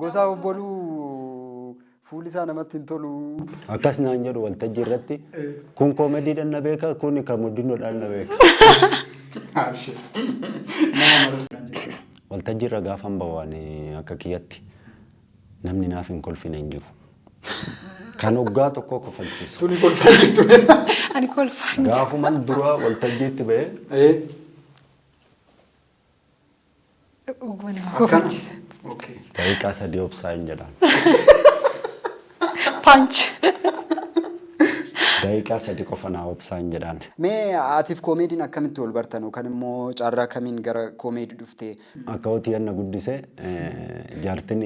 Gosa obboluu fuulli isaa namatti hin tolu. Akkas naan jedhu waltajjii irratti kun koomediidhaan na beeka kun kan muddinoodhaan na beeka. Waltajjii irra gaafan bawaan akka kiyyatti namni naaf hin kolfine hin jiru. Kan hoggaa tokko kofalchiisu. Tuni kolfaa jirtu. Ani kolfaa jirtu. Gaafuman dura waltajjiitti ba'ee. Uguma nama kofalchiisa. Daqiiqaa 3 obsaa hin jedhan. Punch. Daqiiqaa 3 qofa naa obsaa hin jedhan. Mee atiif koomeediin akkamitti wal bartan yookaan immoo carraa kamiin gara koomeedii dhuftee? Akka hoti yanna guddise jaartin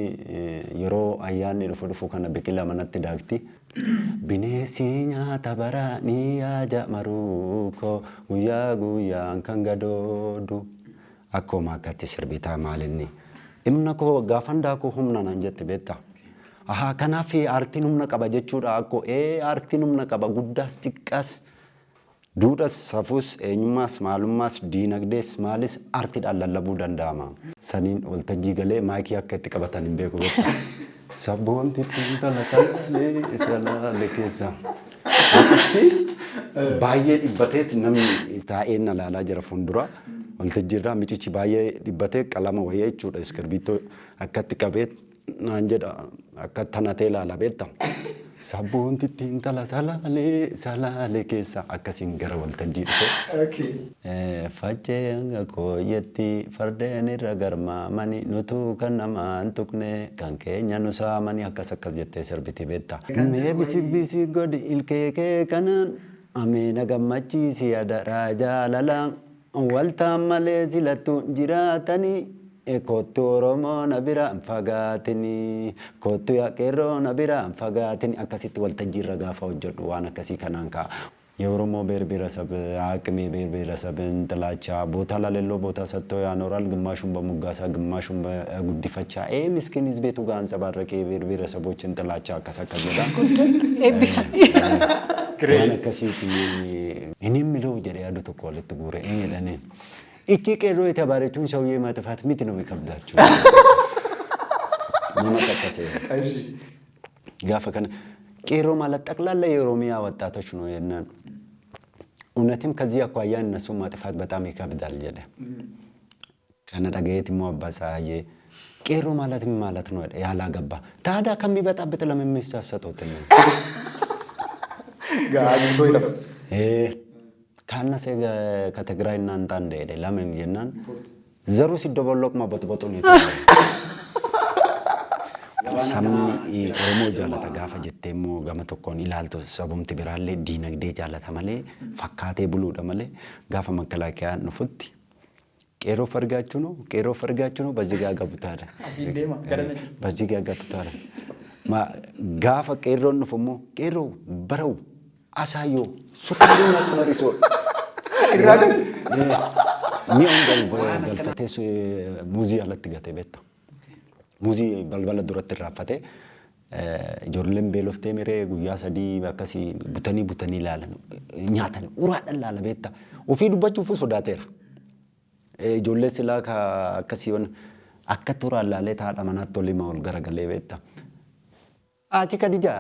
yeroo ayyaanni dhufu kana biqilaa manatti daakti. Bineensi nyaata baraa ni yaaja maruuko guyyaa guyyaan kan gadoodu. Akkuma akkatti sirbitaa maalinni. Imna koo gaafan daakuu humna naan jette beektaa. Kanaaf aartiin humna qaba jechuudha. Akkoo aartiin humna qaba guddaas xiqqaas duudhaas safuus eenyummaas maalummaas diinagdees maalis aartiidhaan lallabuu danda'ama. Saniin waltajjii galee maayikii akka itti qabatan hin beeku beektaa. Sabboonti intala salaalee keessa. Baay'ee dhibbateeti namni taa'ee na laalaa jira fuuldura. Waltajjii irraa michichi baay'ee dhibbatee qalama wayyaa jechuudha. Iskirbiitoo akkatti qabee naan jedha akka tanatee ilaala beektaa. Sabboonti intala salaalee keessa akkasiin gara waltajjii dhufe. Faccee hanga kooyyetti fardeen irra garmaamanii nutuu kan namaan tuqne kan keenya nu saamanii akkas jettee sirbiti beektaa. Mee bisi godhi ilkeekee kanaan ameena gammachiisi adaraa jaalalaan. Waltaan malee silattu jiraatanii kottu Oromoo na biraan fagaatanii kottu Qeerroo na biraan fagaatanii akkasitti waltajjii irra gaafa hojjedhu waan akkasii kanaan ka'a. የኦሮሞ ብሔር ብሔረሰብ አቅሜ ብሔር ብሔረሰብን ጥላቻ ቦታ ላለለው ቦታ ሰጥቶ ያኖራል ግማሹን በሙጋሳ ግማሹን በጉዲፈቻ ምስኪን ህዝቤቱ ጋር አንጸባረቀ የብሔር ብሔረሰቦችን ጥላቻ ከሰከዘዳ ግሬት ከሲቲ እኔም ምለው ጀደ ያሉት እኮ ለትጉረ እየለኔ እቺ ቀሮ የተባረቹን ሰውዬ ማጥፋት ምት ነው የሚከብዳችሁ ለማጠቀሰ ጋፈከነ ቄሮ ማለት ጠቅላላ የኦሮሚያ ወጣቶች ነው የነን እውነትም ከዚህ አኳያ እነሱ ማጥፋት በጣም ይከብዳል ጀደ ከነዳገየት ሙአባሳዬ ቄሮ ማለት ምን ማለት ነው ያላገባ ታዳ ከሚበጣብጥ ለምን የሚሳሰጡት ነው ጋጅቶ ይለፍ ካናሰ ከትግራይ እናንተ እንደሄደ ለምን ጀናን ዘሩ ሲደበሎቅ ማበጥበጡ ነው Samni Oromoo jaalata gaafa jettee immoo gama tokkoon ilaaltu sabumti biraallee diinagdee jaalata malee fakkaatee buluudha malee gaafa makkalaakiyaan dhufutti qeeroo fargaachuun bazigaa gabutaadha. Bazigaa gabutaadha. Gaafa qeerroon dhufu immoo qeerroo barau asaayyoo sukkuun asmarisoo. Mi'oon galfatee muuzii alatti gatee beekta. Muuzii balbala duratti raafate ijoolleen beeloftee miree guyyaa sadii akkasii butanii ilaalan nyaatan uraadhaan laala beekta ofii dubbachuuf sodaateera ijoollee silaa akkasii akka turaan laalee taadha manaatti olima ol garagalee beekta ati kadija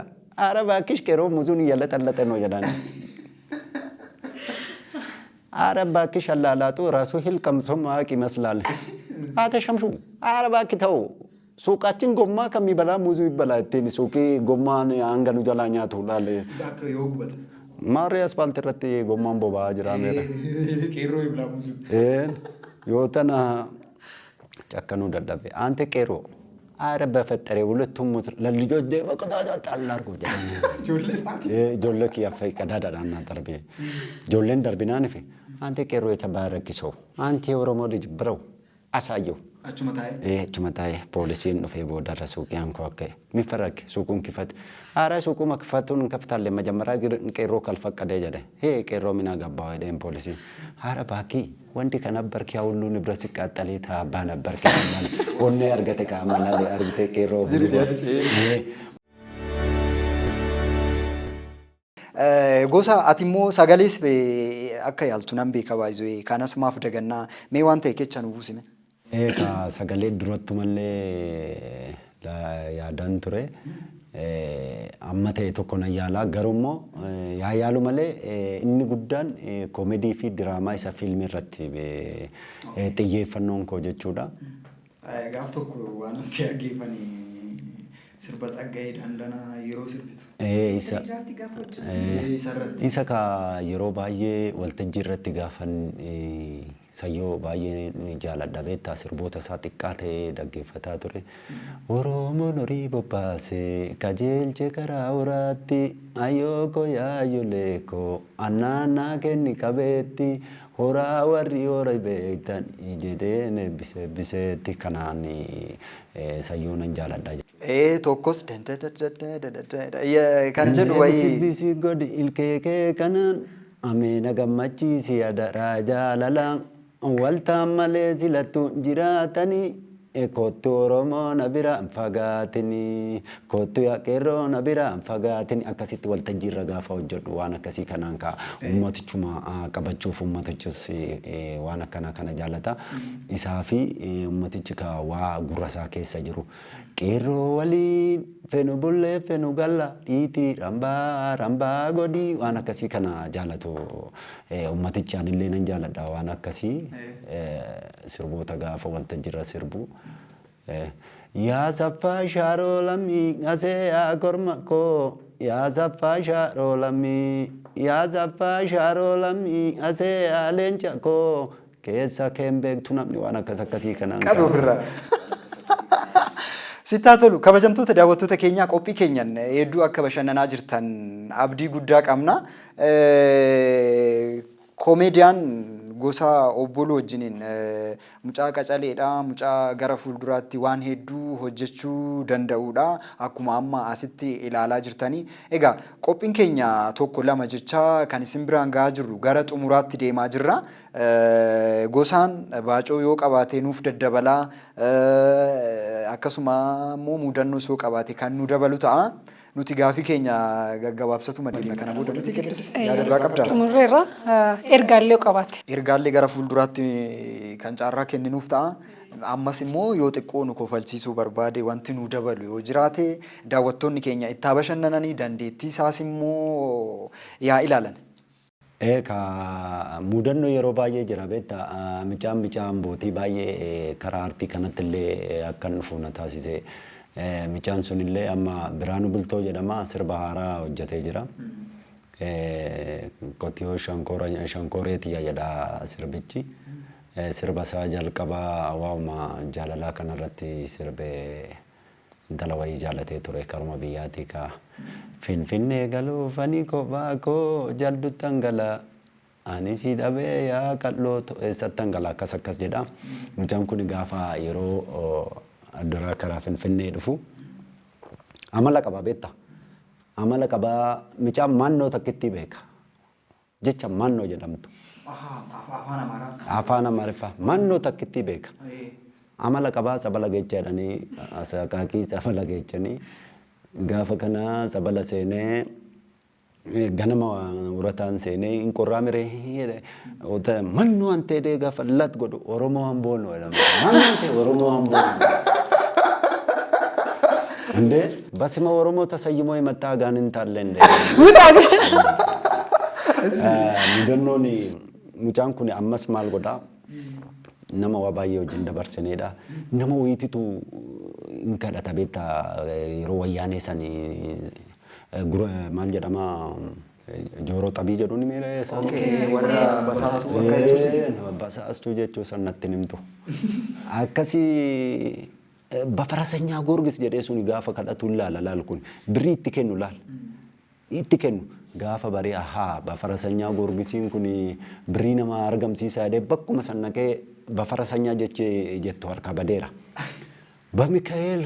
araba kish qeeroo muuzuun yalla xallaxe noo jedhan araba kish allaalaatu raasuu hilqamsoma haqi maslaal ate shamshu araba kitao suuqaችን ጎማ ከሚበላ ሙዙ ይበላ እቴን ሱቂ ጎማን አንገኑ ጀላ ኛቱ ላለ ዳከ ይወጉበት ማሪ አስፋልት ረቲ ጎማን ቦባ ጅራ ሜረ ቄሮ ይብላ ሙዙ ዮተና ጨከኑ ደደበ አንተ ቄሮ አረ በፈጠረ ሁለቱም ለልጆች በቀዳዳ ጣላርጎ ጆለክ ያፈይ ቀዳዳና ተርቤ ጆለን ደርቢናን ፈ አንተ ቄሮ የተባረክ ሰው አንተ የኦሮሞ ልጅ ብረው አሳየው Achumatai polisiin dhufee boodarra suuqiyaan koo akka mifarrak suuquun kifate haara suuquma kifatuun kaftalle majammaraa qeerroo kalfaqqadee jedhe qeerroo mina gabbaa jedheen polisiin haara baakii wanti kana barkee hawluu nibra siqqaaxalee taabaa nabbarkee onnee argate qaamalee argite qeerroo gosa ati immoo sagalees akka yaaltu nan beeka baay'ee kanas maaf dagannaa mee waan ta'e kecha nu buusime Eka sagalee duratti malee yaadaan ture. Amma ta'e tokko na yaalaa garummoo yaa yaalu malee inni guddaan koomedii fi diraamaa isa fiilmii irratti xiyyeeffannoon koo jechuudha. Gaaf tokko waan asii argeeffanii sirba Tsaggayee Dandanaa yeroo sirbitu. Isa ka yeroo baay'ee waltajjii irratti gaafan sayyoo baay'ee ni jaaladha beektaa sirboota isaa xiqqaa ta'ee dhaggeeffataa ture. Oromoon horii bobbaasee qajeelche karaa horaatti ayyoo koo yaayyulee koo annaannaa kenni qabeetti horaa warri hora beektan jedheen biseetti kanaan sayyoo nan jaaladha. Tokkos kan jedhu wayii. Bisi godhi ilkeekee kanaan ameena gammachiisi adaraa jaalalaan waltaan malee silattu jiraatanii kottu Oromoo na biraan fagaatini kottu yaqeerroo na biraan fagaatini akkasitti waltajjii irra gaafa hojjedhu waan akkasii kanaan ka ummatichuma qabachuuf ummatichus waan akkana kana jaalata isaa fi ummatichi ka waa gurra isaa keessa jiru qeerroo waliin fenu bullee fenu galla dhiitii rambaa godii waan akkasii kana jaalatu ummatichaan illee nan jaaladha waan akkasii sirboota gaafa waltajjii irra sirbu. Yaa saffaa shaaroo lammii asee yaa korma koo yaa saffaa shaaroo lammii yaa saffaa shaaroo lammii asee yaa leenca koo keessa keen beektu namni waan akkasii kanaan qabuurra. Sittaa tolu kabajamtoota daawwattoota keenyaa qophii keenyan hedduu akka bashannanaa jirtan abdii guddaa qabna. Koomediyaan gosa obboloo wajjiniin mucaa qacaleedha mucaa gara fuulduraatti waan hedduu hojjechuu danda'uudha akkuma amma asitti ilaalaa jirtanii egaa qophiin keenya tokko lama jecha kan isin biraan gahaa jirru gara xumuraatti deemaa jirra gosaan baacoo yoo qabaate nuuf daddabalaa akkasuma immoo mudannoo yoo qabaate kan nu dabalu ta'a. Nuti gaafii keenya gaggabaabsatu madeemna kana booda nuti yaadadhaa qabdaa. Xumurreerra ergaallee qabaate. Ergaallee gara fuulduraatti kan caarraa kenninuuf ta'a. Ammas immoo yoo xiqqoo nu kofalchiisuu barbaade wanti nu dabalu yoo jiraate daawwattoonni keenya itti bashannananii dandeettii isaas immoo yaa ilaalan. Ka mudannoo yeroo baay'ee jira beektaa micaan bootii baay'ee karaa artii kanatti illee akkan dhufu na taasise. Micaan sunillee amma Biraanuu Bultoo jedhama sirba haaraa hojjetee jira. Qottiyoo Shankooreetii jedha sirbichi. Sirba isaa jalqabaa waa'uma jaalalaa kanarratti sirbee intala wayii jaalatee ture karuma biyyaatii ka Finfinnee galuufanii kophaa koo jal'uttan gala ani si dhabee yaa qal'oo eessattan gala akkas jedha. Micaan kun gaafa yeroo adduraa karaa Finfinnee dhufu amala qaba beektaa amala qaba micaan mannoo takkitti beeka jecha mannoo jedhamtu afaan Amaariffaa mannoo takkitti beeka amala qaba sabala geecha jedhanii asaqaaqii sabala geechanii gaafa kana sabala seenee ganama urataan seenee inqorraa miree mannoo antee dee gaafa lat godhu Oromoo hamboonoo jedhama mannoo antee Oromoo hamboonoo እንዴ በስመ ኦሮሞ ተሰይሞ የመጣ ጋንንት አለ እንዴ ሙደኖኒ ሙጫን ኩኒ አመስ ማል ጎዳ ነማ ዋባዬ ወጅ እንደበርሰኔዳ ነማ ወይቲቱ እንከዳታ ቤታ የሮ ወያኔ ሰኒ ማል ጀዳማ ጆሮ ጠቢ ጀዱኒ ሜረ ሳን ወራ በሳስቱ ጀቹ ሰነትንምቱ አከሲ በፈረሰኛ ጎርግስ ጀዴሱን ጋፋ ከዳቱን ላል ኩን ብሪ ይትከኑ ላል ይትከኑ ጋፋ በሪ አሃ በፈረሰኛ ጎርግሲን ኩኒ ብሪ ነማ አርገምሲሳ ደ በኩመ ሰነከ በፈረሰኛ ጀቼ ጀቶ አርካ በዴራ በሚካኤል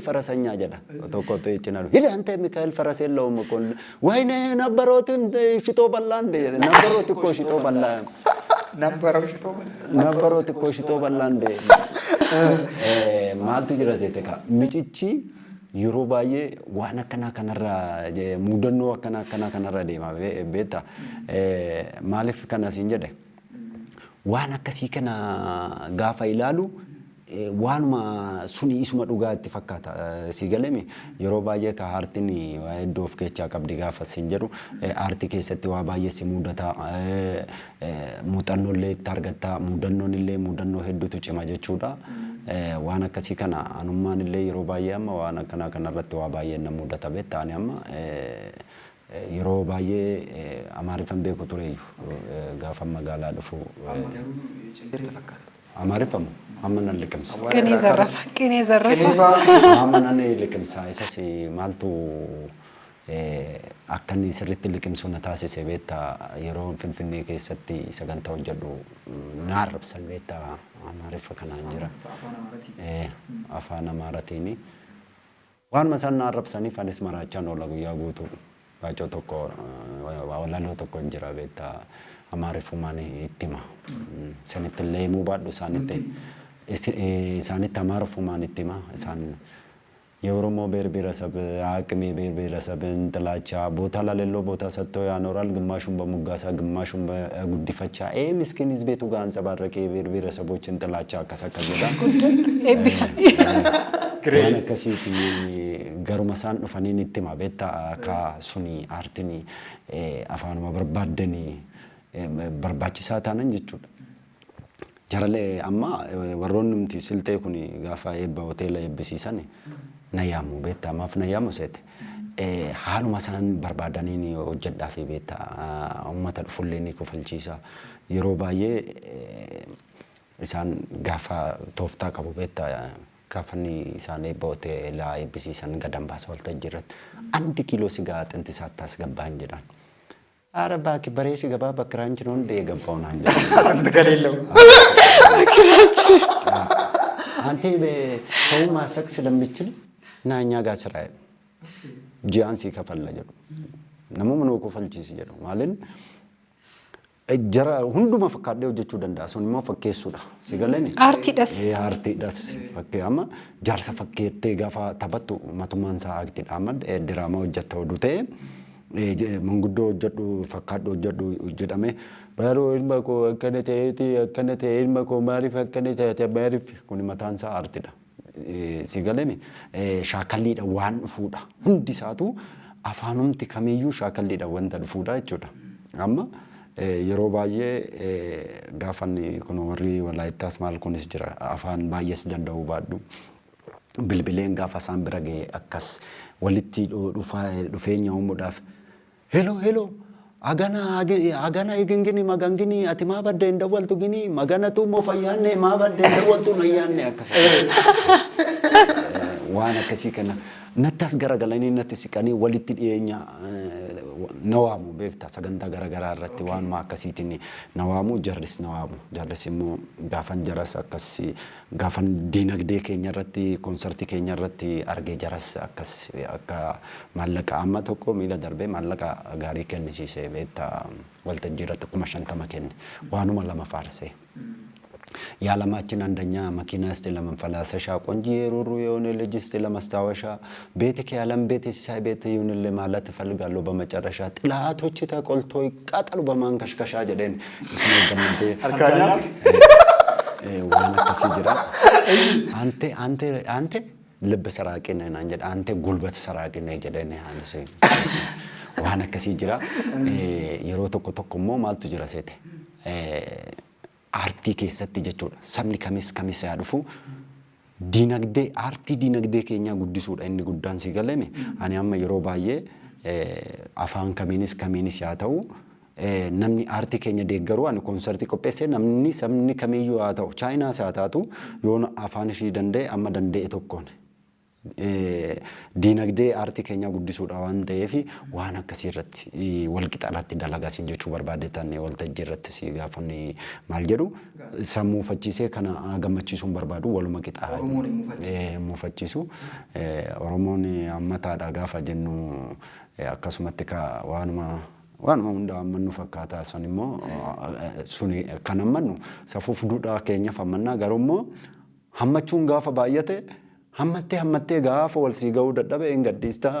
ፈረሰኛ ጀዳ ተቆጦ ይችላል ይሄ አንተ ሚካኤል ፈረስ የለውም እኮ ወይኔ ነበሮትን ሽጦ በላ እንደ ነበሮት እኮ ሽጦ በላ ነበሮት እኮ ሽጦ በላ እንደ maaltu jira seeteka micichi yeroo baay'ee waan akkana kanarra mudannoo akkana kanarra deema beektaa maaliif kana siin jedhe waan akkasii kana gaafa ilaalu waanuma suni isuma dhugaa itti fakkaata si galemi yeroo baay'ee ka aartiin waa iddoo of keessaa qabdi gaafa sin jedhu aartii keessatti waa baay'ee si mudata muuxannoo illee itti argatta muudannoon illee muudannoo hedduutu cima jechuudha waan akkasii kana anummaan illee yeroo baay'ee amma waan akkanaa kanarratti waa baay'ee na mudata beektaani amma yeroo baay'ee amaariffan beeku ture gaafa magaalaa dhufu amaariffamu amma nan liqimsa qinee zarrafa amma nan liqimsa isas maaltu akka inni sirriitti liqimsu na taasise beektaa yeroo Finfinnee keessatti sagantaa hojjedhu na arrabsan beektaa amaariffa kanaan jira afaan amaaratiini waan masaan na arrabsaniif anis maraachaan oola guyyaa guutuu baacoo tokko walaloo tokko jira beektaa amaariffumaan itti hima sanitti illee himuu baadhu isaanitti amaariffumaan itti hima isaan የኦሮሞ ብሔር ብሔረሰብ አቅሜ ብሔር ብሔረሰብን ጥላቻ ቦታ ለሌለው ቦታ ሰጥቶ ያኖራል ግማሹን በሙጋሳ ግማሹን በጉዲፈቻ ምስኪን ህዝቤቱ ጋር አንጸባረቀ የብሔር ብሔረሰቦችን ጥላቻ ከሰከጀዳ ግሬና ከሲቲ ገሩመሳን ዱፈኒን ኢትማ ቤታ ካሱኒ አርቲኒ አፋኑማ በርባደኒ በርባቺሳ ታነን ጀቹዳ ጀራሌ አማ ወሮንምቲ ስልጤ ኩኒ ጋፋ ኤባ ሆቴል ኤብሲሳኒ nayamu beta maaf nayamu sete haaluma san barbaadanii hojjedhaa fi beeta ummata dhufullee ni kofalchiisa yeroo baay'ee isaan gaafa tooftaa qabu beeta gaafanni isaan eebba hoteelaa eebbisiisan gadan baasa waltajjii irratti andi kiiloo sigaa xinti saattaas gabbaan jedhan አረ እባክህ በሬ ሲገባ በክራንች ነው እንደ የገባው ነው አንጀ አንተ ከሌለው በክራንች አንተ በሰው ማሰክ ስለምችል ናኛ ጋር ስራ ጂአንሲ ከፈለ ጀሩ ነሞ ምኖ ኮፈልቺስ ጀሩ ማለት ጀራ ሁንዱ መፈካደ ወጀቹ ደንዳ ሶን ሞ ፈኬሱዳ ሲገለኒ አርቲ ደስ ፈከያማ ጃርሰ ፈኬቴ ጋፋ ተበቱ ማቱማንሳ አክቲ ዳመድ ድራማ ወጀተው ዱቴ መንጉዶ ወጀዱ ፈካዶ ወጀዱ ጀዳሜ ባሮ ኢልማኮ ከነቴ ኢልማኮ ማሪፍ ከነቴ ማሪፍ ኩኒ ማታንሳ አርቲዳ ሲገለሚ ሻከሊዳ ዋን ፉዳ ሁንዲ ሳቱ አፋኑምቲ ከመዩ ሻከሊዳ ወንተ ፉዳ እቹዳ አማ yeroo baay'ee gaafanni kun warri walaayitaas maal kunis jira afaan baay'ees danda'uu baadhu bilbileen gaafa isaan bira ga'e akkas walitti dhufeenya uumuudhaaf hello agana igingini magangini ati maa badde hin dawwaltu gini maganatu moo fayyaanne maa badde hin dawwaltu nayyaanne akkas waan akkasii kana nattas garagalanii natti siqanii walitti dhiyeenya nawaamu beekta sagantaa garagaraa irratti waanuma akkasiitiin nawaamu jarris immoo gaafan jaras akkas gaafan diinagdee keenya irratti konsertii keenya irratti argee jaras akkas akka maallaqa amma tokko miila darbee maallaqa gaarii kennisiisee beekta waltajjii irratti 50 kenne waanuma lama faarsee ያለማችን አንደኛ መኪና እስቲ ለመንፈላሰሻ ቆንጂ የሩሩ የሆነ ልጅ እስቲ ለማስታወሻ ቤትክ ያለም ቤት ሲሳይ ቤት ይሁንልህ ማለት እፈልጋለሁ በመጨረሻ ጥላቶች ተቆልቶ ይቃጠሉ በማንከሽከሻ ጀደን እስሞ ገመንቴ አርካኛ ዋና ከሲጅራ አንተ ልብ ሰራቂ ነህ አንጀ አንተ ጉልበት ሰራቂ ነህ ጀደን ያንስ ዋና ከሲጅራ የሮ ተቆ ማልቱ ጅራ ሴቴ አርቲ keessatti jechuudha sabni kamis yaadufu diinagdee keenya guddisuudha inni guddaan si galame ani amma yeroo baay'ee afaan kamiinis yaa ta'u namni aartii keenya deeggaru ani konsertii qopheessee namni sabni kamiyyuu haa ta'u chaayinaas haa taatu yoo afaan ishii danda'e amma danda'e tokkoon diinagdee aartii keenya guddisuudha waan ta'eef waan akkasii irratti walqixa irratti dalagaa sin jechuu barbaadetan waltajjii irratti si gaafanni maal jedhu sammuu fachiisee kana gammachiisuun barbaadu waluma qixa muufachiisu oromoon ammataadha gaafa jennu akkasumatti ka waanuma hunda ammannu fakkaata san immoo suni kan ammannu safuuf duudhaa keenya fammannaa garummoo hammachuun gaafa baay'ate hammattee gaafa wal sii ga'uu dadhabe hin gaddiistaa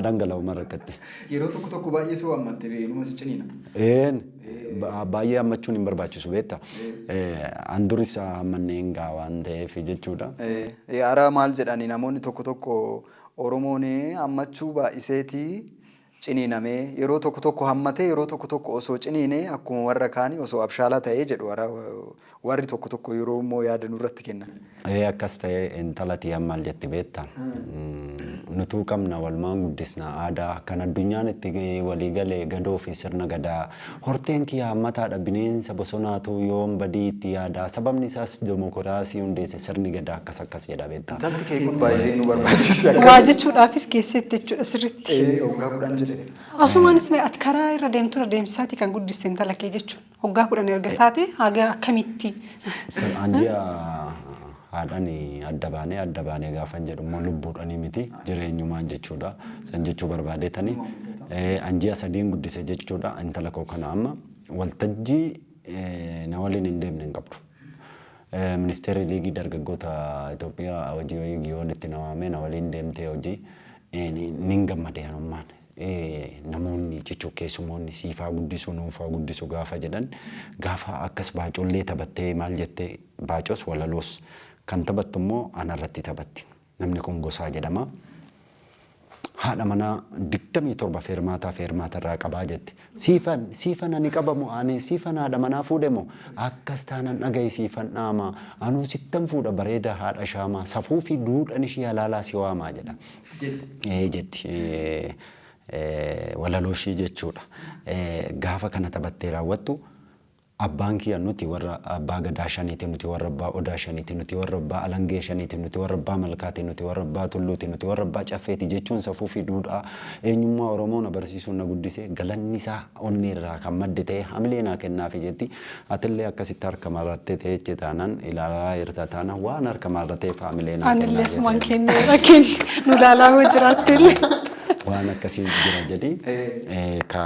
dhangala'u marrakkatti yeroo tokko baay'ee soo hammattee beekuma si ciniina baay'ee hammachuun hin barbaachisu beektaa. An duris ammanneen gaa waan ta'eef jechuudha. Ara maal jedhani namoonni tokko tokko Oromoon hammachuu baay'iseetii ciniinamee yeroo tokko hammatee yeroo tokko osoo ciniinee akkuma warra kaanii osoo abshaalaa ta'ee jedhu warri tokko yeroo immoo yaada nurratti kennan. Akkas ta'ee intalati maal jetti beektaa. Nutuu qabna walmaan guddisna aadaa kan addunyaan itti walii galee gadoo fi sirna gadaa horteen kiyyaa hammataadha bineensa bosonaatu yoon badii itti yaada sababni isaas demokiraasii hundeesse sirni gadaa akkas jedha beektaa. Intalli kee kun baay'ee nu barbaachisa. Waa jechuudhaafis keessatti jechuudha sirriitti. Hoggaa 10 jedhe. Asumaanis ati karaa irra deemtu deemsaati kan guddiste intala kee jechuun hoggaa 10 erga taate haga akkamitti. Anji'a haadhaan adda baanee gaafan jedhu immoo lubbuudhaanii miti jireenyumaan jechuudha. San jechuu barbaadeetanii anji'a 3 guddise jechuudha. Intala koo kana amma waltajjii na waliin hin deemne hin qabdu. Ministeerri liigii dargaggoota Itoophiyaa hojii giyoonitti na waamee na waliin deemtee hojii nin gammadee hanummaan. Namoonni jechuu keessumoonni siifaa guddisuu nuufaa guddisuu gaafa jedhan gaafa akkas baacollee taphattee maal jettee baacos walaloos kan taphattu immoo anarratti taphatti. Namni kun Gosaa jedhama. Haadha manaa 27 feermaata irraa qabaa jette. Siifan ani qabamu ani siifan haadha manaa fuudhemo akkas taanan dhagaye siifan dhaama anuu sittan fuudha bareeda haadha shaamaa safuu fi duudhan ishee halaalaa si waamaa jedha. Jetti. Walalooshii jechuudha. Gaafa kana taphattee raawwattu abbaan kiyya nuti warra abbaa gadaa shaniiti nuti warra abbaa odaa shaniiti nuti warra abbaa alangee shaniiti nuti warra abbaa malkaati nuti warra abbaa tulluuti nuti warra abbaa caffeeti jechuun safuu fi duudhaa eenyummaa Oromoo na barsiisuun na guddisee galanni isaa onni irraa kan madde ta'e hamilee naa kennaafi jetti atillee akkasitti harka marrattee ta'e jecha taanaan ilaalaa jirta taanaan waan harka marrattee hamilee naa kennaa. Anillee sumaan kennee kenni nu ilaalaa jiraattillee. Waan akkasii jira jedhii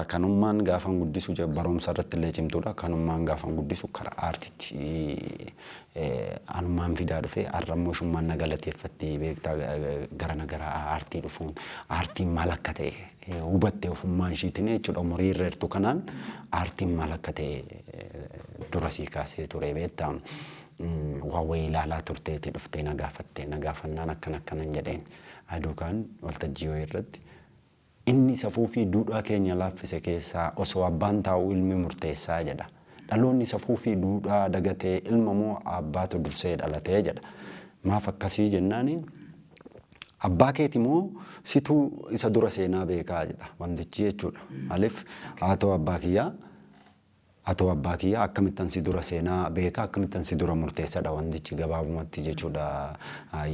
kanummaan gaafan guddisu barumsa irratti illee cimtuudha. Kanummaan gaafan guddisu karaa aartiitti anummaan fidaa dhufee arrammoo shummaan na galateeffatti beektaa gara nagaraa aartii dhufuun aartiin maal akka ta'e hubattee ofummaan ishiitiin jechuudha. Umurii irra jirtu kanaan aartiin maal akka ta'e dura sii kaasee ture beektaa. Waawwee ilaalaa turteetii dhuftee na gaafattee na gaafannaan akkanan jedheen aduukaan waltajjii wayii irratti. Inni safuu fi duudhaa keenya laaffise keessaa osoo abbaan taa'u ilmi murteessaa jedha. Dhaloonni safuu fi duudhaa dagatee ilma moo abbaatu dursee dhalatee jedha. Maaf akkasii jennaani abbaa keeti moo situu isa dura seenaa beekaa jedha wantichi jechuudha. Maaliif haatoo abbaa kiyyaa akkamittan si dura seenaa beekaa akkamittan si dura murteessadha wantichi gabaabumatti jechuudha.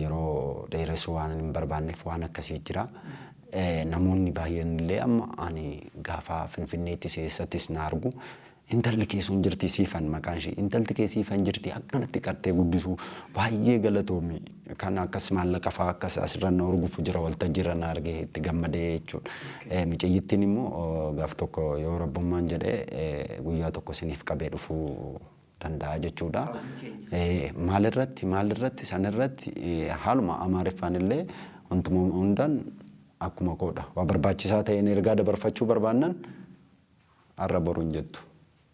Yeroo dheeressuu waan hin barbaanneef waan akkasii jira. Namoonni baay'een illee amma ani gaafa Finfinneetti keessattis na argu intalli kee sun jirti siifan maqaan ishee intalli kee siifan jirti akkanatti qartee guddisuu baay'ee galatoomi kan akkas maallaqa fa'aa akkas asirra na urgufu jira waltajjiirra na argee itti gammadee jechuudha. Micayyittiin immoo gaaf tokko yoo rabbummaan jedhee guyyaa tokko siniif qabee dhufuu danda'a jechuudha. Maalirratti sanirratti haaluma Amaariffaan illee wantuma hundaan akkuma koodha. Waa barbaachisaa ta'een ergaa dabarfachuu barbaannan har'a boruun jettu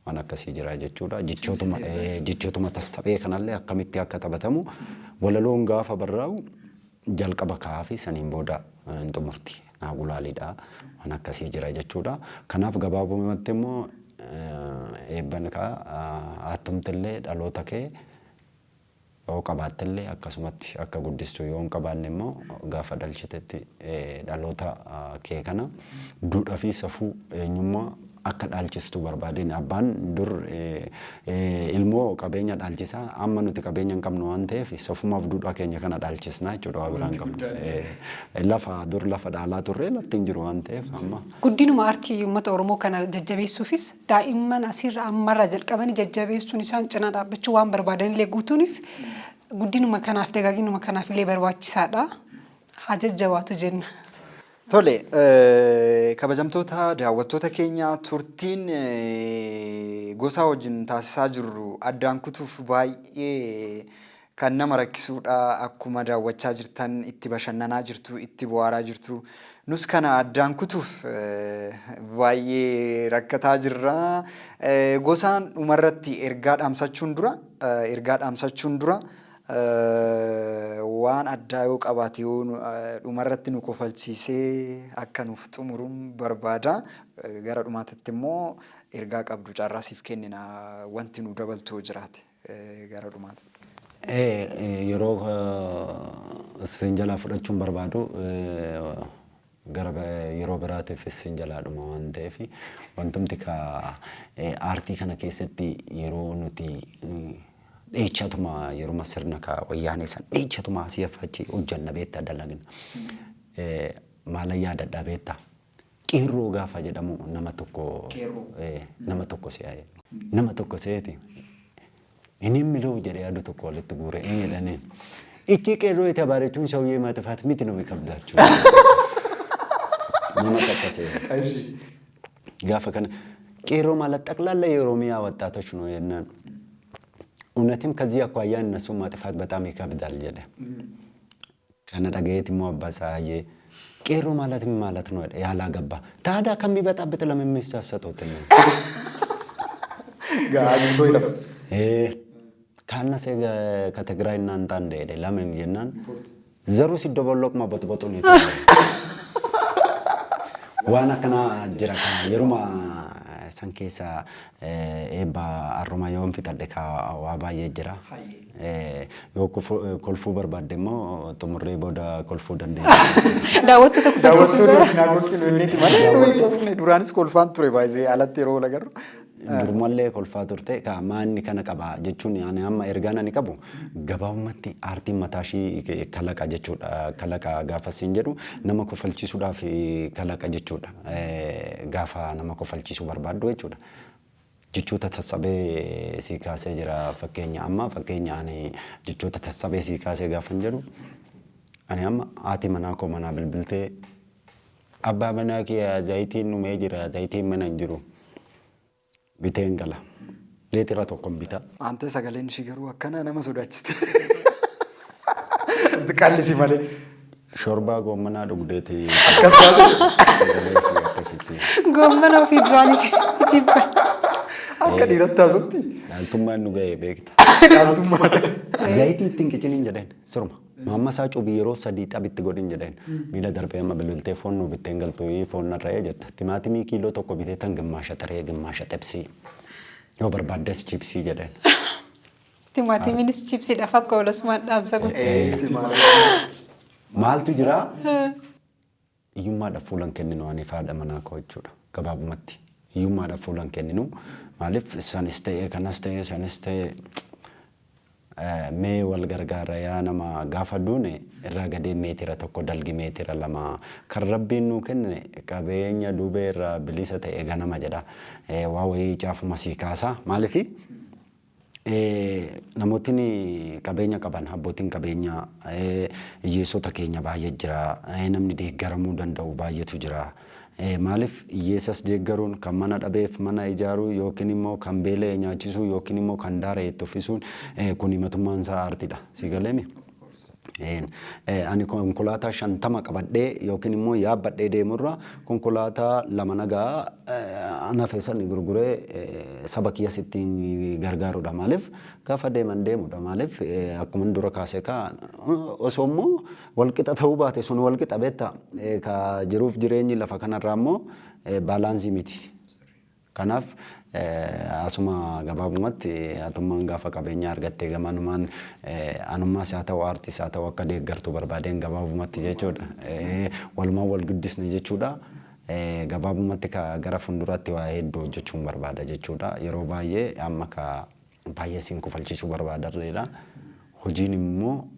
waan akkasii jira jechuudha. Jechootuma tastaphee kanallee akkamitti akka taphatamu walaloon gaafa barraa'u jalqaba kaa'aa fi saniin booda hin xumurti. Naagulaaliidha waan akkasii jira jechuudha. Kanaaf gabaabumatti immoo eebban attumtillee dhaloota kee yoo qabaattillee akkasumatti akka guddistu yoo hin qabaanne immoo gaafa dhalchitetti dhaloota kee kana duudhaa fi safuu eenyummaa akka dhaalchistu barbaadeen abbaan dur ilmoo qabeenya dhaalchisaa amma nuti qabeenya hin qabnu waan ta'eef safumaaf duudhaa keenya kana dhaalchisnaa jechuudha waa biraan qabnu. Dur lafa dhaalaa turre lafti hin jiru waan ta'eef amma. Guddinuma aartii uummata Oromoo kana jajjabeessuufis daa'imman asirra ammarraa jalqabanii jajjabeessuun isaan cinaa dhaabbachuu waan barbaadanillee guutuuniif guddinuma kanaaf dagaaginuma kanaaf illee barbaachisaadha. Haa jajjabaatu jenna. Tole, kabajamtoota daawwattoota keenya turtiin Gosaa wajjin taasisaa jirru addaan kutuuf baay'ee kan nama rakkisuudha akkuma daawwachaa jirtan itti bashannanaa jirtu itti bohaaraa jirtu nus kana addaan kutuuf baay'ee rakkataa jirra. Gosaan dhumarratti ergaa dhaamsachuun dura waan addaa yoo qabaate yoo dhumarratti nu kofalchiisee akka nuuf xumuruun barbaada. Gara dhumaatitti immoo ergaa qabdu carraasiif kennina wanti nu dabaltu jiraate gara dhumaatitti. Yeroo isin jalaa fudhachuun barbaadu gara yeroo biraatiif isin jalaadhuma waan ta'eef wantumti ka aartii kana keessatti yeroo nuti dheechatuma yeroo sirna ka wayyaanee san dheechatuma asii afachi hojjanna beektaa dalagina. Maala yaadadhaa beektaa qeerroo gaafa jedhamu nama tokko seeti. Inni miloo jedhee yaadu tokko walitti guuree jedhaniin. Ichi qeerroo itti abaarechuun sawyee maatifaat miti nu beekamdaachuu. Nama tokko seeti. Gaafa kana qeerroo ማለት ጠቅላላ የኦሮሚያ ወጣቶች ነው የነን እውነትም ከዚህ አኳያ እነሱ ማጥፋት በጣም ይከብዳል ጀለ ከነ ዳገየት ሞባሳዬ ቄሮ ማለት ምን ማለት ነው ያላገባ ታዲያ ከሚበጣብጥ ለምን የሚሳሰጡት ነው ጋአንቶ ይለፍ ካነሰ ከትግራይ እናንተ እንደሄደ ለምን ጀናን ዘሩ ሲደበሎቅ ማበጥበጡ ነው ዋና ከና ጅራካ የሩማ sankeessa eebba arrumayoon fixadhe ka waa baay'ee jira. Yoo kolfuu barbaadde immoo xumurree booda kolfuu dandeenya. Daawwattoota kufachiisuuf duraanis kolfaan ture baay'ee alatti yeroo lagarru. Durmallee kolfaa turte ka maanni kana qaba jechuun ani amma ergaan ani qabu gabaabumatti aartiin mataa ishii kalaqa jechuudha. Kalaqa gaafa siin jedhu nama kofalchiisuudhaaf kalaqa jechuudha. Gaafa nama kofalchiisuu barbaaddu jechuudha. Jechoota tassabee sii kaasee jira fakkeenya amma fakkeenya ani jechoota tassabee sii kaasee gaafa hin jedhu ani amma haati manaa koo manaa bilbiltee abbaa manaa kee zayitiin numee jira zayitiin mana hin jiru. Biteen gala. Leetira tokkoon bita. Ante sagaleen ishii garuu akkana nama sodaachiste. Qallisi malee. Shorbaa goommanaa dhugdeeti. Goommana ofii duraaniiti jibba. Akka dhiiratti haasutti. Dhaaltummaan nu ga'ee beekta. Zayitii ittiin qiciniin jedheen sirma. Mamma isaa cubii yeroo sadii xabitti godhin jedheen. Miila darbee amma bilbiltee foon nu bitteen galtuu foon narra'ee jetta. Timaatimii kiiloo tokko bitee tan gimmaasha taree gimmaasha xebsii. Yoo barbaaddes chipsii jedheen. Timaatimiinis chipsiidhaaf akka oolasumaan dhaamsa godhe. Maaltu jira? Iyyummaadhaaf fuulan kenninu ani faadha manaa koo jechuudha. Gabaabumatti. Iyyummaadhaaf fuulan kenninu. Maaliif sanis ta'ee kanas ta'ee sanis ta'ee mee wal gargaara yaa nama gaafa duune irraa gadee meetira tokko dalgi meetira lama kan rabbiin nuu kenne qabeenya duubee irraa bilisa ta'e ganama jedha waa wayii caafuma sii kaasaa maaliifi namootni qabeenya qaban abbootiin qabeenya hiyyeessota keenya baay'ee jira namni deeggaramuu danda'u baay'eetu jira. Maaliif hiyyeessas deeggaruun kan mana dhabeef mana ijaaruu yookiin immoo kan beelee nyaachisuu yookiin immoo kan daara itti uffisuun kun himatummaan isaa aartiidha. Sigaleemi. Ani konkolaataa 50 qabadhee yookiin immoo yaabbadhee deemurra konkolaataa 2 nagaa ana feesanii gurguree saba kiyya sittiin gargaaruudha. Maaliif gaafa deeman deemudha. Maaliif akkuma dura kaasee kaa osoo immoo walqixa ta'uu baate sun walqixa beekta ka jiruuf jireenyi lafa kanarraa immoo baalaansii miti. Kanaaf asuma gabaabumatti atummaan gaafa qabeenya argattee gamanumaan anummaas haa ta'u aartiis haa ta'u akka deeggartu barbaadeen gabaabumatti jechuudha. Walumaan wal guddisne jechuudha. Gabaabumatti gara fuulduraatti waa hedduu hojjechuun barbaada jechuudha. Yeroo baay'ee amma baay'ee siin kufalchiisuu barbaadarreedha. Hojiin immoo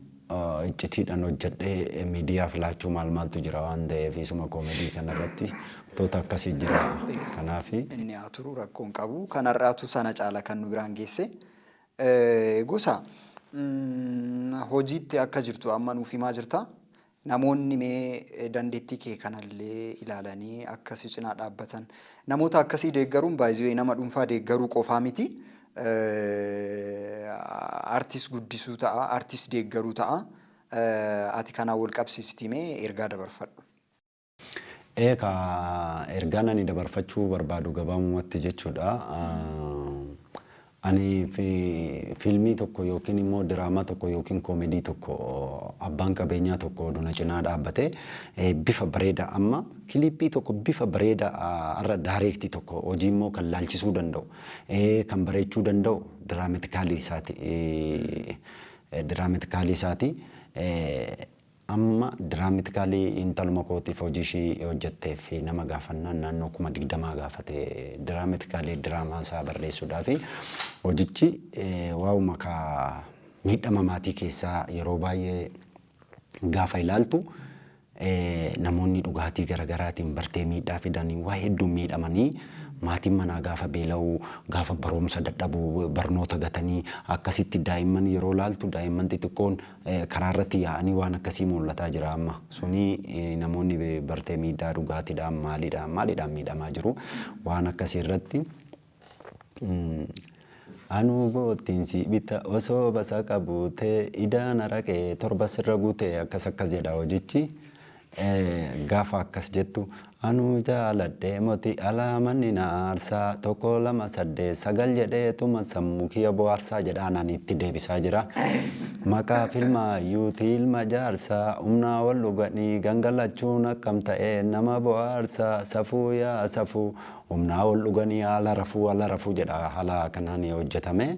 iccitiidhaan hojjedhee miidiyaaf laachuu maaltu jira waan ta'eef isuma koomedii kanarratti toota akkasii jira. Kanaaf inni haa turu rakkoon qabu kanarraatu sana caala kan nu biraan geesse gosa hojiitti akka jirtu amma nuuf himaa jirta. Namoonni mee dandeettii kee kanallee ilaalanii akkasii cinaa dhaabbatan namoota akkasii deeggaruun baay'ee nama dhuunfaa deeggaruu qofaa miti. artist guddisuu ta'a, artist deeggaruu ta'a. Ati kanaan wal qabsiistimee ergaa dabarfadhu. Ergaan ani dabarfachuu barbaadu gabaabumatti jechuudha. Ani fiilmii tokko yookiin immoo diraamaa tokko yookiin koomedii tokko abbaan qabeenyaa tokko duna cinaa dhaabbatee bifa bareedaa amma kilippii tokko bifa bareedaa irra daayireektii tokko hojii immoo kan laalchisuu danda'u kan bareechuu danda'u diraameetikaalii isaati. Amma diraameetikaalii intaluma kootiif hojii ishii hojjettee fi nama gaafannaan naannoo 20,000 gaafate diraameetikaalii diraamaa isaa barreessuudhaaf hojichi waa'uma kaa miidhama maatii keessaa yeroo baay'ee gaafa ilaaltu namoonni dhugaatii garaagaraatiin bartee miidhaa fidanii waa hedduu miidhamanii maatiin manaa gaafa beela'uu gaafa barumsa dadhabuu barnoota gatanii akkasitti daa'imman yeroo laaltu daa'imman xixiqqoon karaa irratti yaa'anii waan akkasii mul'ataa jira amma suni namoonni bartee miidhaa dhugaatiidhaan maaliidhaan miidhamaa jiru waan akkasii irratti Anu boottiin si bita osoo basa qabuutee idaan araqee torba sirra guutee akkas jedha hojichi. Gaafa akkas jettu anu jaaladhee moti alaamanni na aarsaa tokko lama saddeet sagal jedhee tuma sammuu kiyya bohaarsaa jedha anaan itti deebisaa jira. Maqaa filmaa yuutii ilma jaarsaa humnaa wal dhuganii gangalachuun akkam ta'e nama bohaarsaa safuu yaa safuu humnaa wal dhuganii haala rafuu jedha haala kanaan hojjetame.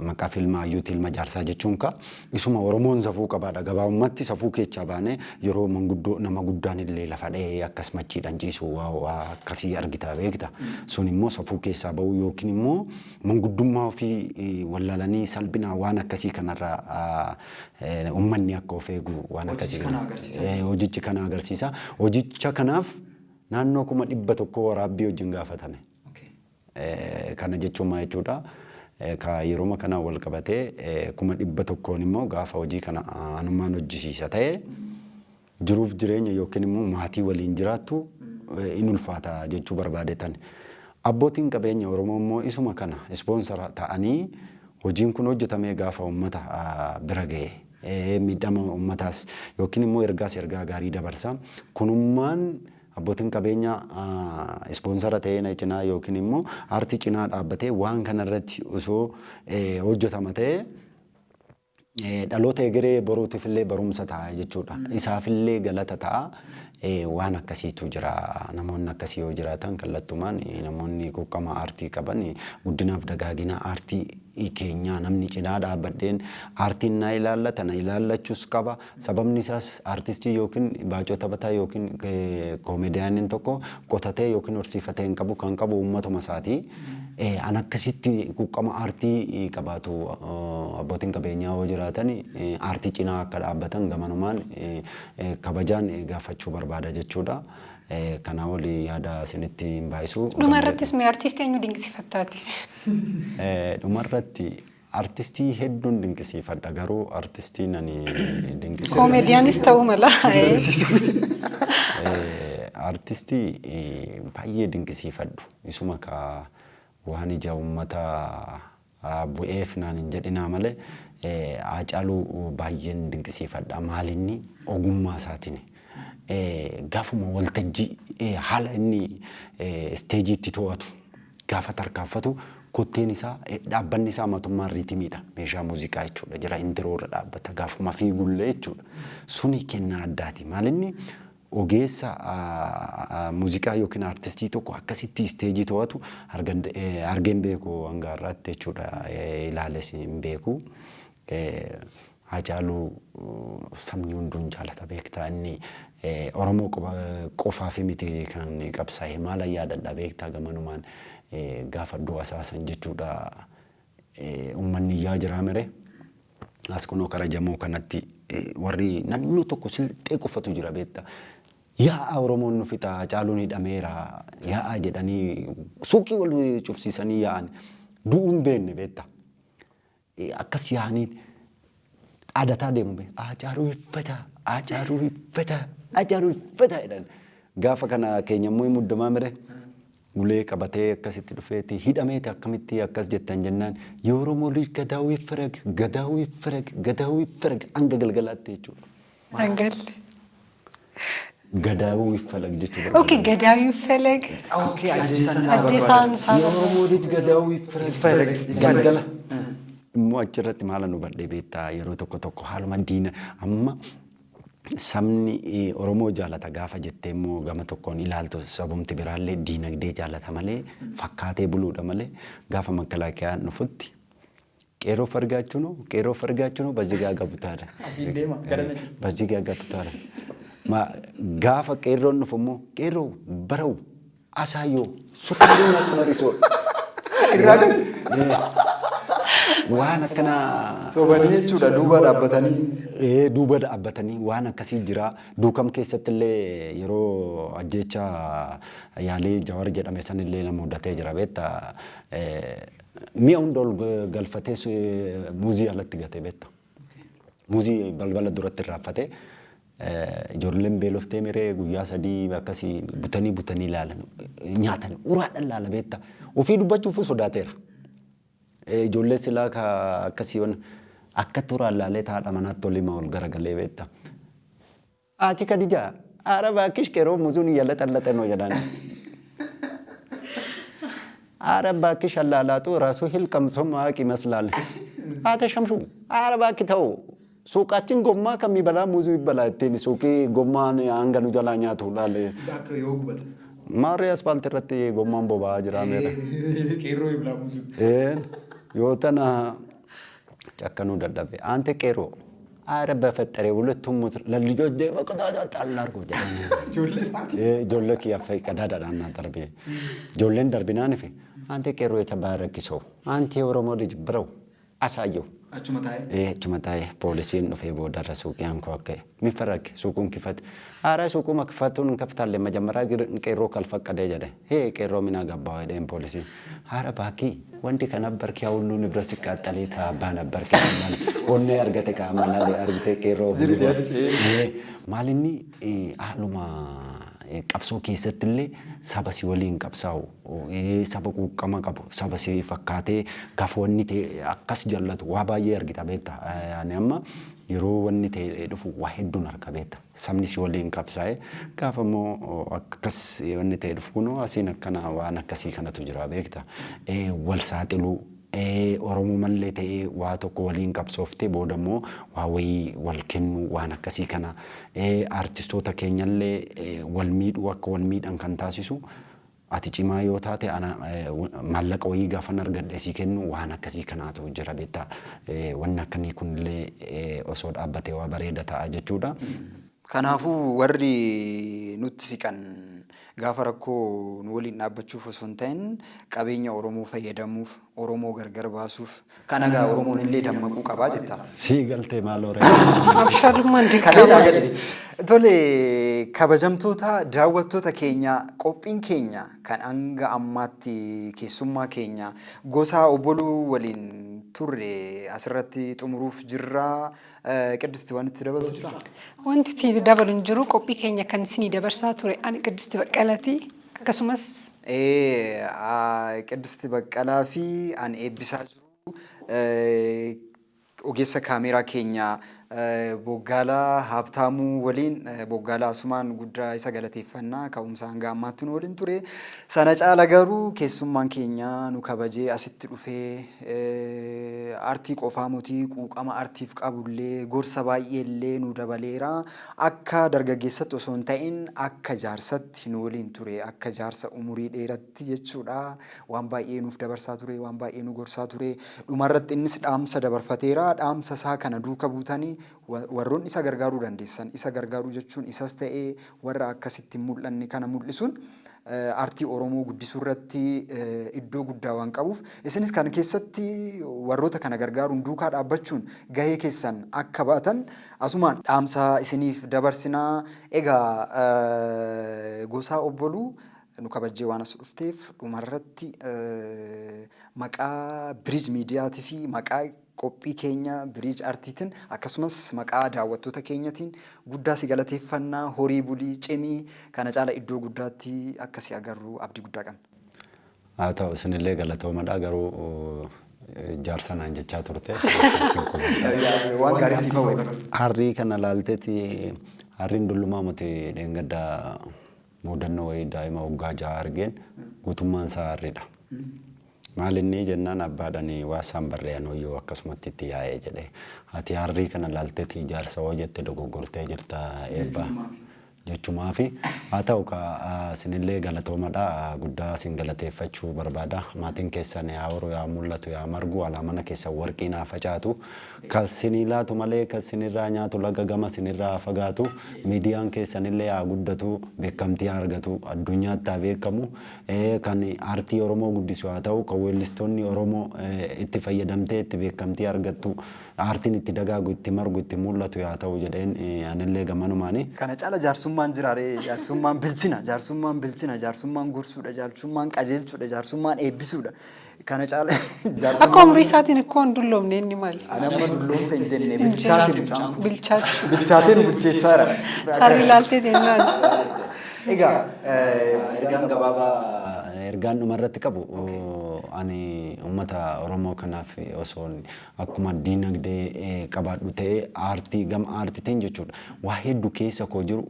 Maqaa filmaa yuutii ilma jaarsaa jechuun ka isuma Oromoon safuu qabaadha gabaabumatti safuu keechaa baane yeroo manguddoo nama guddaan illee lafa dhahee akkas machiidhaan ciisu waa akkasii argita beekta. Sun immoo safuu keessaa bahuu yookiin immoo manguddummaa ofii wallaalanii salphinaa waan akkasii kanarraa uummanni akka of eegu waan akkasii hojichi kana agarsiisa. Hojicha kanaaf naannoo 100 waraabbii wajjin gaafatame. Kana jechuun maal jechuudha? Ka yeroo kana wal qabatee 100 immoo gaafa hojii kana anumaan hojjisiisa ta'e jiruuf jireenya yookiin immoo maatii waliin jiraattu in ulfaata jechuu barbaadetan. Abbootiin qabeenya Oromoo immoo isuma kana ispoonsara ta'anii hojiin kun hojjetamee gaafa uummata bira ga'e miidhama uummataas yookiin immoo ergaa gaarii dabarsa. Kunummaan abbootiin qabeenya ispoonsara ta'ee na cinaa yookiin immoo aartii cinaa dhaabbatee waan kanarratti osoo hojjetama ta'e dhaloota egeree boruutiif illee barumsa ta'a jechuudha. Isaafillee galata ta'a. Waan akkasiitu jira. Namoonni akkasii yoo jiraatan kallattumaan namoonni quuqqama aartii qaban guddinaaf dagaagina aartii keenyaa namni cinaa dhaabbadheen aartiin na ilaallata na ilaallachuus qaba. Sababni isaas aartistii yookiin baacoo taphataa yookiin koomediyaaniin tokko qotatee yookiin horsiifatee hin qabu kan qabu uummatuma isaati. An akkasitti quuqqama aartii qabaatu abbootiin qabeenyaa yoo jiraatan aartii cinaa akka dhaabbatan gamanumaan kabajaan gaafachuu barbaada jechuudha. Kana wali yaada isinitti hin baayisu. Dhumarrattis mee aartistii eenyu dinqisiifattaati? Dhumarratti artistii hedduun dinqisiifadha garuu artistii nani dinqisiifadha. Koomediyaanis ta'uu mala. Artistii baay'ee dinqisiifadhu. Isuma ka waan ija uummata bu'eef naan hin jedhinaa malee Haacaaluu baay'een dinqisiifadha. Maalinni ogummaa isaatiin gaafuma waltajjii haala inni isteejiitti to'atu gaafa tarkaanfatu kotteen isaa dhaabbanni isaa mootummaan riitimiidha. Meeshaa muuziqaa jechuudha. Jira intiroorra dhaabbata gaafuma fiigullee jechuudha. Suni kennaa addaati. Maalinni ogeessa muuziqaa yookiin aartistii tokko akkasitti isteejii to'atu argeen beeku hanga har'aatti jechuudha. Ilaales hin beeku. Haacaaluu sabni hunduun jaalata beektaa inni Oromoo qofaaf miti kan qabsaa'e maala yaadadha beektaa gamanumaan gaafa du'a asaasan jechuudha. Uummanni yaa jira mere as kunoo kara jamoo kanatti warri naannoo tokko silxee qofatu jira beektaa. Yaa Oromoon nu fixa Haacaaluun hidhameera yaa jedhanii suuqii wal cufsiisanii yaa'an du'uun beenne beektaa. Akkas yaa'anii aadataa deemu be Haacaaluu iffata jedhan gaafa kana keenya immoo muddamaa mire ulee qabatee akkasitti dhufeeti hidhameeti akkamitti akkas jettan jennaan yoo Oromoo lij gadaawii firag hanga galgalaatti jechuudha. Dangalle. Gadaawii falag jechuudha. Okay, gadaawii falag. Okay, Ajjeesaan isaa. Yoo Oromoo lij gadaawii firag galgala. Immoo achirratti maala nu badhee beektaa yeroo tokko haaluma diina amma sabni Oromoo jaalata gaafa jettee immoo gama tokkoon ilaaltu sabumti biraallee diinagdee jaalata malee fakkaatee buluudha malee gaafa makkalaakiyaan dhufutti qeerroof argaachuun bazigaa gabutaadha. Bazigaa gabutaadha. Gaafa qeerroon dhufu immoo qeerroo barau asaayyoo sukkuuleen as marisoo. Waan akkana sobanii jechuudha duuba dhaabbatanii. Duuba dhaabbatanii waan akkasii jira. Duukam keessatti illee yeroo ajjeecha yaalee Jawaar jedhame sanillee nama mudatee jira beekta. Mi'a hunda ol galfatee muuzii alatti gatee beekta. Muuzii balbala duratti raaffatee ijoolleen beeloftee miree guyyaa 3 akkasii butanii ilaalan nyaatan uraadhaan ilaala beekta. Ofii dubbachuuf sodaateera. Ijoollee silaa akkasii akka turaan laalee taadha manaatti olima ol garagalee beekta. Achi kadijaa araba kish qeeroo muzuun yalla xallaxanoo jedhan. Araba kish allaalaatu raasuu hilqamsoma haqi maslaale. Haata shamshu araba ki ta'u suuqaachin gommaa kamii balaa muzuu balaa ittiin suuqii gommaan hanga nu jalaa nyaatu laale. Bakka yoo gubata. Maarree aspaaltii irratti gommaan boba'aa jira meera. Qeerroo ibla muzuu. Yoo tana cakkanuu dadhabe ante qeeroo aara bafexxaree ሁለቱም ለልጆች በቀዳዳ አላርጎ ጆለ ኪያፈ ቀዳዳና ደርቤ ጆለን ደርቢናን ፊ አንተ qeerroo የተባረክ ሰው አንተ የኦሮሞ ልጅ ብረው አሳየው አቹመታዬ ፖሊሲን ነው ፈቦ ደረሱ ያንኮ አከ ሚፈረክ ሱቁን ክፈት አረ ሱቁ መክፈቱን እንከፍታለን መጀመሪያ qeerroo ካልፈቀደ ጀደ qeerroo ሚና ገባው አይደን ፖሊሲ አረ ባኪ ወንድ ከነበርክ ያ ሁሉ ንብረት ሲቃጠል ታባ ነበርክ ወኔ አርገተ ካማላ አርገተ qeerroo ማልኒ አሉማ qabsoo keessatti illee saba si waliin qabsaa'u saba quuqqama qabu saba si fakkaatee gaafa wanni ta'e akkas jallatu waa baay'ee argita beekta yaani amma yeroo wanni ta'e dhufu waa hedduun arga beekta sabni si waliin qabsaa'e gaafa immoo akkas wanni ta'e dhufu kunoo asiin akkana waan akkasii kanatu jira beekta wal saaxiluu Oromoo mallee ta'ee waa tokko waliin qabsooftee booda immoo waa wayii wal kennu waan akkasii kana artistoota keenyallee wal miidhuu akka wal miidhan kan taasisu ati cimaa yoo taate maallaqa wayii gaafan argadhe sii kennu waan akkasii kanaatu jira beektaa wanni akkanii kunillee osoo dhaabbatee waa bareeda ta'a jechuudha. Kanaafuu warri nutti siqan gaafa rakkoo nu waliin dhaabbachuuf osoo hin ta'in qabeenya Oromoo fayyadamuuf Oromoo gargar baasuuf kan egaa Oromoon illee dammaquu qabaa jetta. Sii galtee maal hore. Abshaalummaan dirqama. Tole kabajamtoota daawwattoota keenya qophiin keenya kan hanga ammaatti keessummaa keenya gosa obboluu waliin turre asirratti xumuruuf jirra. Qiddisti waan itti dabaltu jira? Wanti itti dabalu hin jiru qophii keenya kan isinii dabarsaa ture ani Qiddisti Baqqalaati akkasumas Qiddisti Baqqalaa fi ani eebbisaa jiru ogeessa kaameeraa keenya Boggaalaa Habtaamuu waliin Boggaalaa Asumaan guddaa isa galateeffannaa ka'umsa hanga ammaatti nu waliin ture. Sana caala garuu keessummaan keenya nu kabajee asitti dhufee artii qofaa mootii quuqama artiif qabullee gorsa baay'eellee nu dabaleera. Akka dargaggeessatti osoo hin ta'in akka jaarsatti nu waliin ture akka jaarsa umurii dheeratti jechuudha. Waan baay'ee nuuf dabarsaa ture waan baay'ee nu gorsaa ture. Dhumarratti innis dhaamsa dabarfateera. Dhaamsa isaa kana duuka buutanii warroon isa gargaaruu dandeessan isa gargaaruu jechuun isas ta'ee warra akkasitti mul'anne kana mul'isuun artii Oromoo guddisuu irratti iddoo guddaa waan qabuuf isinis kan keessatti warroota kana gargaaruun duukaa dhaabbachuun gahee keessan akka baatan asumaan dhaamsa isiniif dabarsinaa. Egaa gosaa obboluu nu kabajjee waan as dhufteef dhumarratti maqaa Bridge Miidiyaatii fi maqaa qophii keenya Bridge Artiitiin akkasumas maqaa daawwattoota keenyatiin guddaa si galateeffannaa horii bulii cimii kana caala iddoo guddaatti akkasii agarru abdii guddaa qabna. haa ta'u isinillee galatoomadha garuu jaarsanaan jechaa turte. Waan gaarii siif hawwatu. Harrii kana laalteeti harriin dullumaa miti dheengaddaa muudannoo wayii daa'ima waggaa 6 argeen guutummaan isaa harriidha. Maal inni jennaan abbaadhaan waasaan barreeyyan hoyyoo akkasumatti itti yaa'ee jedhee ati harrii kana laalteeti jaarsa hoo jette dogoggortee jirta eebba jechumaa fi haa ta'u isinillee galatoomadha guddaa isin galateeffachuu barbaada maatiin keessan yaa horu yaa mul'atu yaa margu alaa mana keessan warqii naa facaatu kan isinii laatu malee kan isinirraa nyaatu laga gama isinirraa fagaatu miidiyaan keessanillee yaa guddatu beekamtii argatu addunyaatti haa beekamu kan aartii Oromoo guddisu haa ta'u kan weellistoonni Oromoo itti fayyadamtee itti beekamtii argattu aartiin itti dagaagu itti margu itti mul'atu yaa ta'u jedheen anillee gamanumaani. Kana caala jaarsummaan jiraaree jaarsummaan bilchina jaarsummaan gorsuudha jaarsummaan qajeelchuudha jaarsummaan eebbisuudha. Kana caala jaarsummaan. Akka umrii isaatiin akka waan dulloomne inni maali? Ani amma dulloomte hin jenne bilchaate mucaan. Bilchaachuu. Bilchaatee nu bilcheessaara. Harri laaltee jennaan. Egaa ergaan gabaabaa ergaan dhumarratti qabu ani uummata Oromoo kanaaf osoo akkuma diinagdee qabaadhu ta'ee aartii gama aartiitiin jechuudha. Waa hedduu keessa koo jiru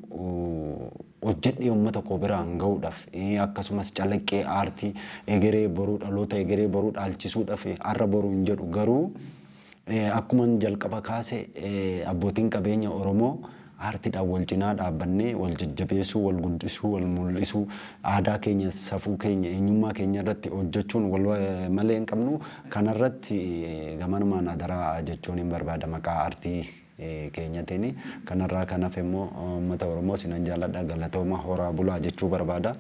hojjedhee uummata koo biraan gahuudhaaf akkasumas calaqqee aartii egeree boruu dhaloota egeree boruu dhaalchisuudhaaf har'a boruu hin jedhu garuu akkuma jalqaba kaase abbootiin qabeenya Oromoo aartiidhaan wal cinaa dhaabbannee wal jajjabeessuu wal guddisuu wal mul'isuu aadaa keenya safuu keenya eenyummaa keenya irratti hojjechuun wal malee hin qabnu kanarratti gamanumaan adaraa jechuun hin barbaada maqaa aartii keenyatiin kanarraa kanaaf immoo uummata Oromoo sinan jaalladha galatooma horaa bulaa jechuu barbaada.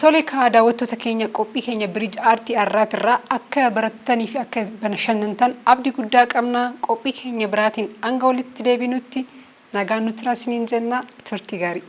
Tole daawwattoota keenya qophii keenya biriij aartii arraatirraa akka barattanii fi akka bashannantan abdii guddaa qabna qophii keenya biraatiin hanga walitti deebinutti nagaan nuti raasiniin jenna turtii gaarii.